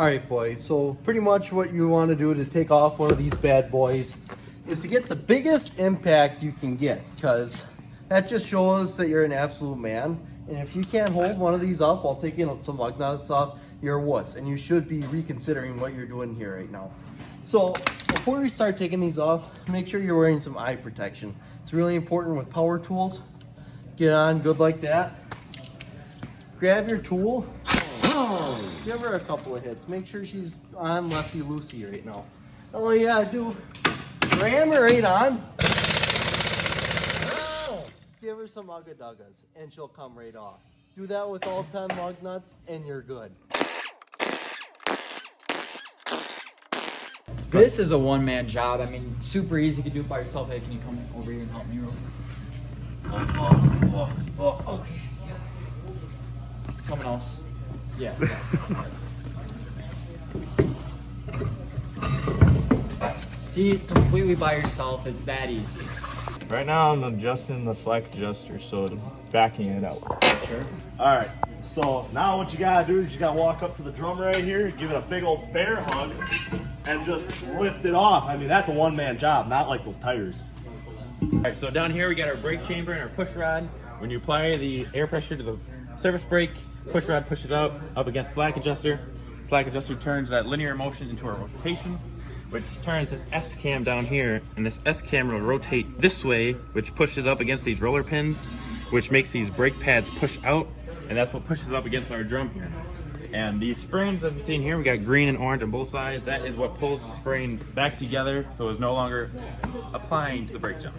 All right, boys, so pretty much what you want to do to take off one of these bad boys is to get the biggest impact you can get, because that just shows that you're an absolute man. And if you can't hold one of these up while taking some lug nuts off, you're a wuss, and you should be reconsidering what you're doing here right now. So before we start taking these off, make sure you're wearing some eye protection. It's really important with power tools. Get on good like that. Grab your tool. Give her a couple of hits. Make sure she's on lefty loosey right now. All you gotta do, ram her right on. Give her some ugga duggas and she'll come right off. Do that with all 10 lug nuts and you're good. This is a one-man job. I mean, super easy. You can do it by yourself. Hey, can you come over here and help me real quick? Okay. Someone else. Yeah. See, completely by yourself, it's that easy. Right now I'm adjusting the slack adjuster, so backing it out. Sure. All right, so now what you gotta do is you gotta walk up to the drum right here, give it a big old bear hug, and just lift it off. I mean, that's a one-man job, not like those tires. All right, so down here we got our brake chamber and our push rod. When you apply the air pressure to the surface brake, push rod pushes out up against slack adjuster. Slack adjuster turns that linear motion into a rotation, which turns this S cam down here, and this S cam will rotate this way, which pushes up against these roller pins, which makes these brake pads push out, and that's what pushes up against our drum here. And these springs, as you've seen here, we got green and orange on both sides. That is what pulls the spring back together, so it's no longer applying to the brake jump.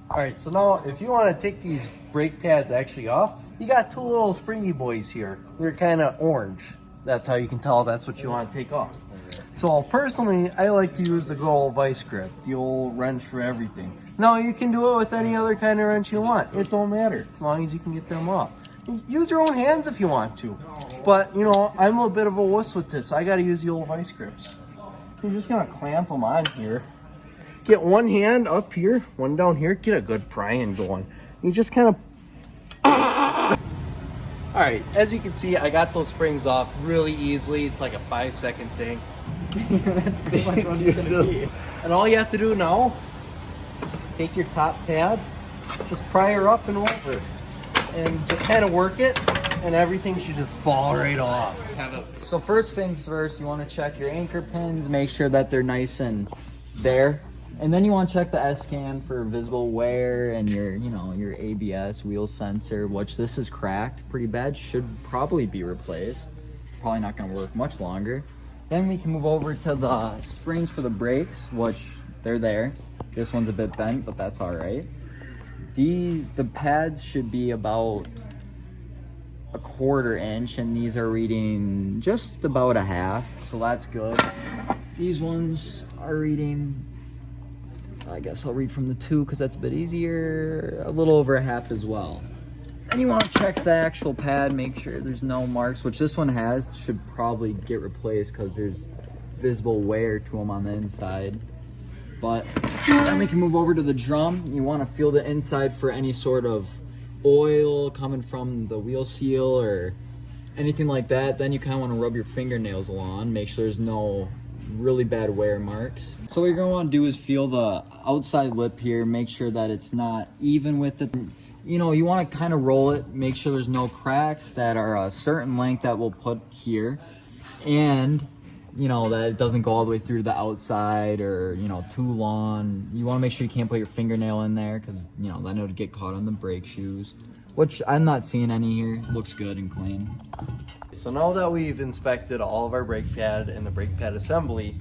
All right, so now if you want to take these brake pads actually off, you got two little springy boys here. They're kind of orange. That's how you can tell that's what you want to take off. So personally, I like to use the good old vice grip, the old wrench for everything. Now you can do it with any other kind of wrench you want. It don't matter, as long as you can get them off. Use your own hands if you want to. But, you know, I'm a bit of a wuss with this, so I got to use the old vice grips. You're just going to clamp them on here. Get one hand up here, one down here, get a good prying going. You just kind of... Alright, as you can see, I got those springs off really easily. It's like a 5-second thing. That's pretty much what it's gonna be. And all you have to do now, take your top pad, just pry her up and over, and just kind of work it, and everything should just fall right off. So first things first, you want to check your anchor pins, make sure that they're nice and there. And then you want to check the S-Cam for visible wear and your, you know, your ABS wheel sensor, which this is cracked pretty bad, should probably be replaced. Probably not going to work much longer. Then we can move over to the springs for the brakes, which they're there. This one's a bit bent, but that's all right. The pads should be about a 1/4 inch, and these are reading just about a 1/2, so that's good. These ones are reading, I guess I'll read from the 2 because that's a bit easier, a little over a 1/2 as well. And you want to check the actual pad, make sure there's no marks, which this one has, should probably get replaced because there's visible wear to them on the inside. But then we can move over to the drum. You want to feel the inside for any sort of oil coming from the wheel seal or anything like that. Then you kind of want to rub your fingernails along, make sure there's no really bad wear marks. So what you're going to want to do is feel the outside lip here, make sure that it's not even with it. You know, you want to kind of roll it, make sure there's no cracks that are a certain length that we'll put here, and you know that it doesn't go all the way through to the outside or, you know, too long. You want to make sure you can't put your fingernail in there because, you know, then it would get caught on the brake shoes, which I'm not seeing any here. Looks good and clean. So now that we've inspected all of our brake pad and the brake pad assembly,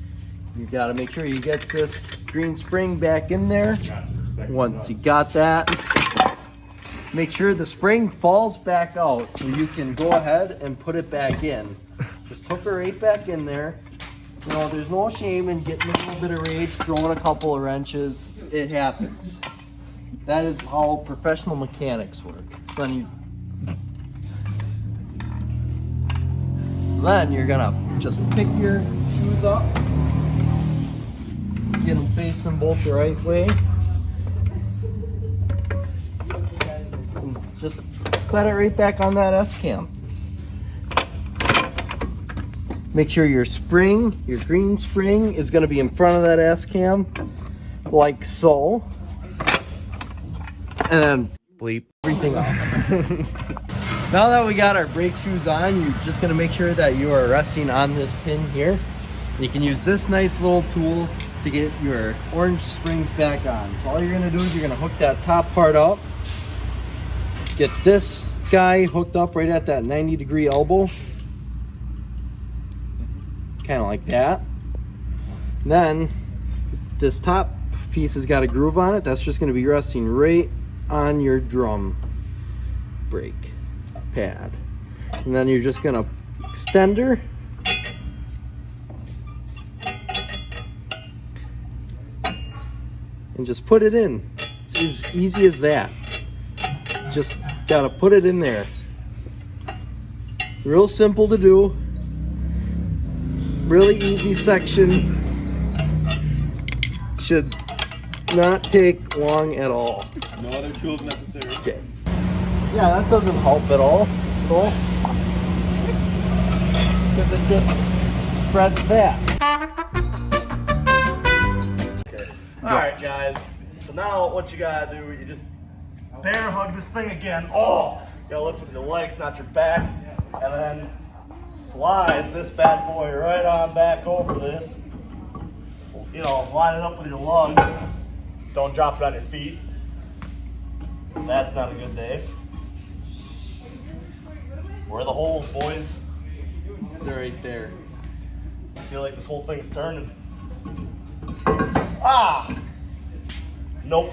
you got to make sure you get this green spring back in there. Once you got that, make sure the spring falls back out so you can go ahead and put it back in. Just hook her right back in there. You know, there's no shame in getting a little bit of rage, throwing a couple of wrenches. It happens. That is how professional mechanics work. So then you're gonna just pick your shoes up, get them facing both the right way, and just set it right back on that S-cam. Make sure your spring, your green spring, is going to be in front of that S-cam, like so. And then bleep everything off. Now that we got our brake shoes on, you're just going to make sure that you are resting on this pin here. You can use this nice little tool to get your orange springs back on. So all you're going to do is you're going to hook that top part up. Get this guy hooked up right at that 90-degree elbow. Kind of like that. And then this top piece has got a groove on it. That's just going to be resting right on your drum brake pad. And then you're just going to extend her. And just put it in. It's as easy as that. Just got to put it in there. Real simple to do. Really easy section. Should not take long at all. No other tools necessary. Okay. Yeah, that doesn't help at all. Cool. Because it just spreads that. Okay. Alright guys. So now what you gotta do, you just bear hug this thing again. Oh! You gotta lift with your legs, not your back. And then slide this bad boy right on back over this. You know, line it up with your lugs. Don't drop it on your feet. That's not a good day. Where are the holes, boys? They're right there. I feel like this whole thing's turning. Ah! Nope.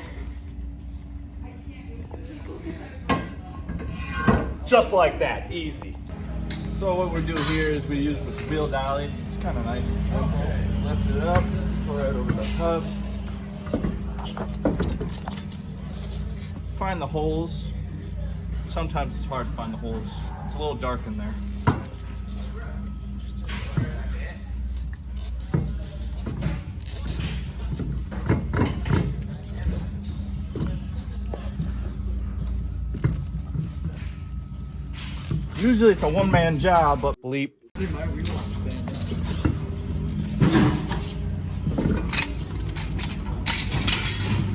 Just like that, easy. So what we do here is we use this wheel dolly. It's kind of nice and simple. Lift it up, pull right over the hub. Find the holes. Sometimes it's hard to find the holes. It's a little dark in there. Usually it's a one-man job, but Bleep.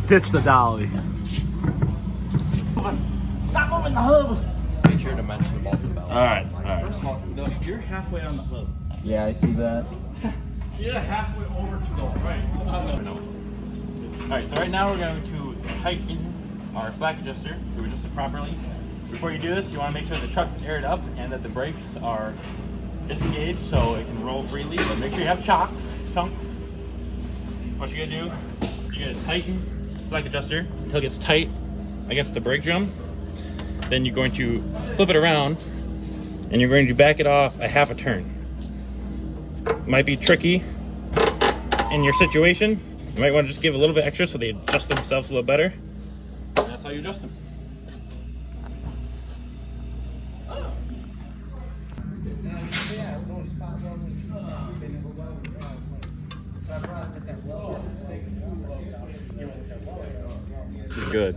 Ditch the dolly. Stop moving the hub! Make sure to mention about the belt. Alright. first of all, you're halfway on the hub. Yeah, I see that. You're halfway over to the right. Alright, so right now we're going to tighten our slack adjuster to adjust it properly. Before you do this, you want to make sure the truck's aired up and that the brakes are disengaged so it can roll freely. But make sure you have chunks. What you're going to do, you're going to tighten the slack adjuster until it gets tight against the brake drum. Then you're going to flip it around and you're going to back it off a half a turn. It might be tricky in your situation. You might want to just give a little bit extra so they adjust themselves a little better. And that's how you adjust them. Good.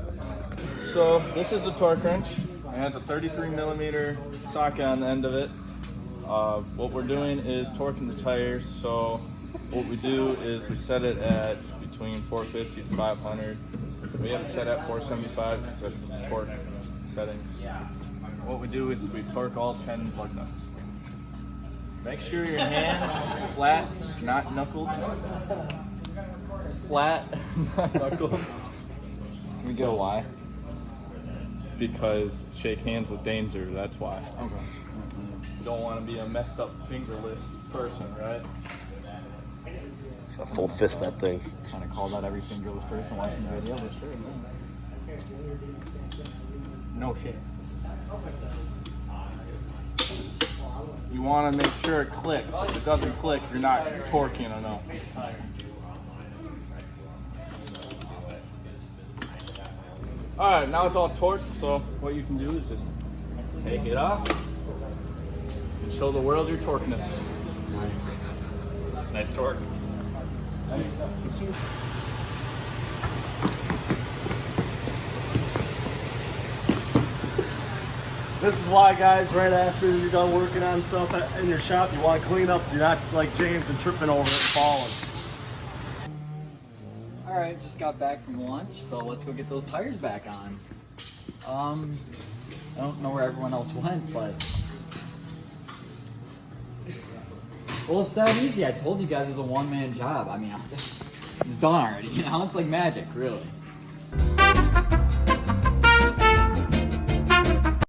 So this is the torque wrench. It has a 33 millimeter socket on the end of it. What we're doing is torquing the tires. So what we do is we set it at between 450 to 500. We have it set at 475 because that's the torque settings. What we do is we torque all 10 lug nuts. Make sure your hands are flat, not knuckled. Flat, not knuckled. Can we get a why? Because shake hands with danger, that's why. Okay. You don't want to be a messed up fingerless person, right? Full fist that thing. Kind of call that every fingerless person watching the video, but sure. No shit. You want to make sure it clicks. If it doesn't click, you're not torquing enough. Alright, now it's all torqued, so what you can do is just take it off and show the world your torqueness. Nice torque. Thanks. This is why, guys, right after you're done working on stuff in your shop, you want to clean up so you're not like James and tripping over it and falling. All right, just got back from lunch, so let's go get those tires back on. I don't know where everyone else went, but well, it's that easy. I told you guys it was a one-man job. I mean, it's done already. You know, it's like magic, really.